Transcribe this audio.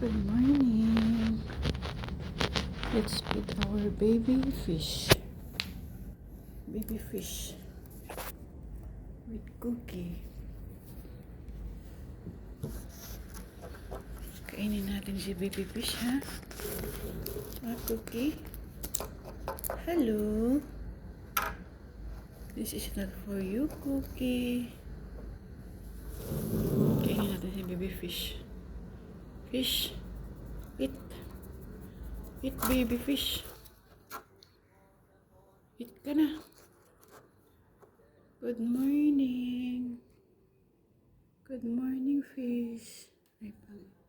Good morning. Let's feed our baby fish. Baby fish with cookie. Kainin natin si baby fish, ha? Cookie. Hello. This is not for you, Cookie. Kainin natin si baby fish. Fish. Eat. Eat, baby fish. Eat ka na. Good morning. Good morning, fish. Ay, pang.